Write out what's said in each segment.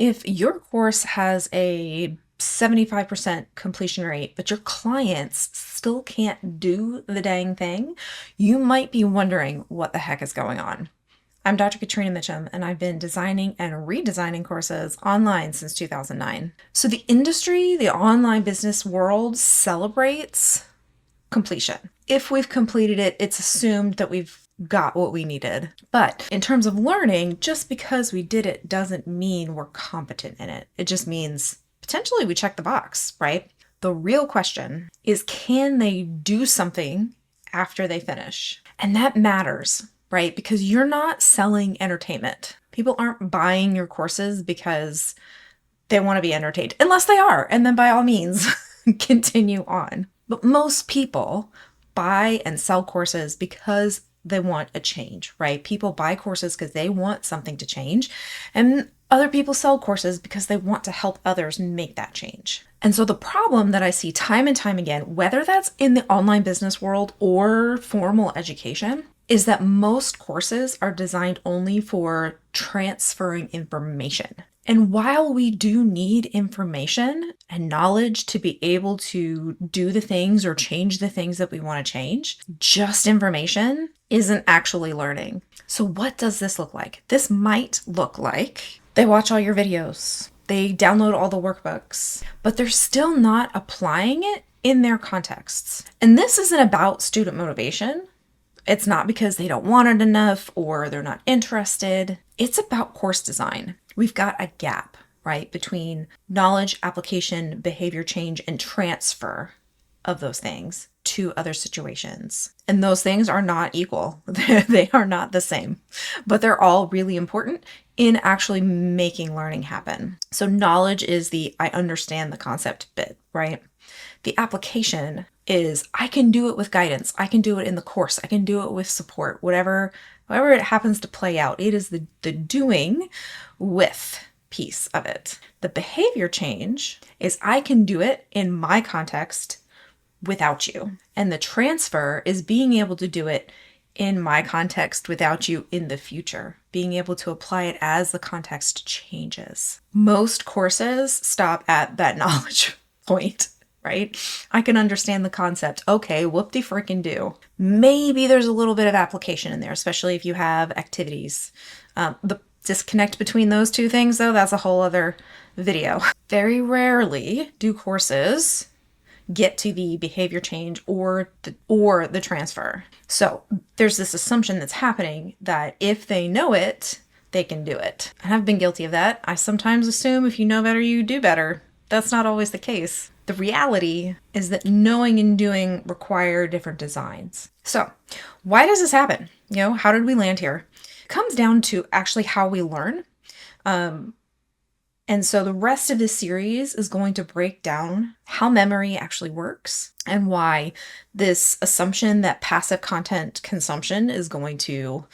If your course has a 75% completion rate, but your clients still can't do the dang thing, you might be wondering what the heck is going on. I'm Dr. Katrina Mitchum, and I've been designing and redesigning courses online since 2009. So the industry, the online business world, celebrates completion. If we've completed it, it's assumed that we've got what we needed. But in terms of learning, just because we did it doesn't mean we're competent in it. It just means potentially we check the box, right? The real question is, can they do something after they finish? And that matters, right? Because you're not selling entertainment. People aren't buying your courses because they want to be entertained, unless they are. And then by all means, continue on. But most people buy and sell courses because they want a change, right? People buy courses because they want something to change. And other people sell courses because they want to help others make that change. And so the problem that I see time and time again, whether that's in the online business world or formal education, is that most courses are designed only for transferring information. And while we do need information and knowledge to be able to do the things or change the things that we want to change, just information isn't actually learning. So what does this look like? This might look like they watch all your videos, they download all the workbooks, but they're still not applying it in their contexts. And this isn't about student motivation. It's not because they don't want it enough or they're not interested. It's about course design. We've got a gap, right, between knowledge, application, behavior change, and transfer of those things to other situations. And those things are not equal. They are not the same, but they're all really important in actually making learning happen. So knowledge is the I understand the concept bit, right? The application is I can do it with guidance. I can do it in the course. I can do it with support, however it happens to play out. It is the doing with piece of it. The behavior change is I can do it in my context without you. And the transfer is being able to do it in my context without you in the future, being able to apply it as the context changes. Most courses stop at that knowledge point, right? I can understand the concept. Okay, whoop-de-frickin-do. Maybe there's a little bit of application in there, especially if you have activities. The disconnect between those two things, though, that's a whole other video. Very rarely do courses get to the behavior change or the transfer. So there's this assumption that's happening that if they know it, they can do it. And I've been guilty of that. I sometimes assume if you know better, you do better. That's not always the case. The reality is that knowing and doing require different designs. So why does this happen? How did we land here? It comes down to actually how we learn. And so the rest of this series is going to break down how memory actually works and why this assumption that passive content consumption is going to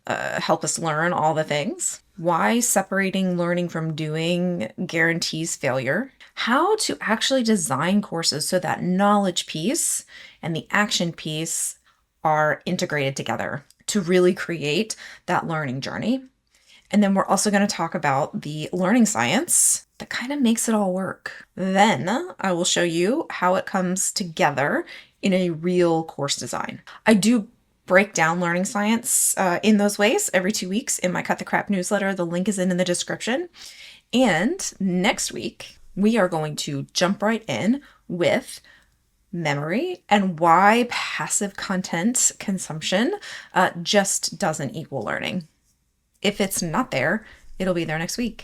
help us learn all the things, why separating learning from doing guarantees failure, how to actually design courses so that knowledge piece and the action piece are integrated together to really create that learning journey. And then we're also going to talk about the learning science that kind of makes it all work. Then I will show you how it comes together in a real course design. I do break down learning science in those ways every 2 weeks in my Cut the Crap newsletter. The link is in the description. And next week, we are going to jump right in with memory and why passive content consumption just doesn't equal learning. If it's not there, it'll be there next week.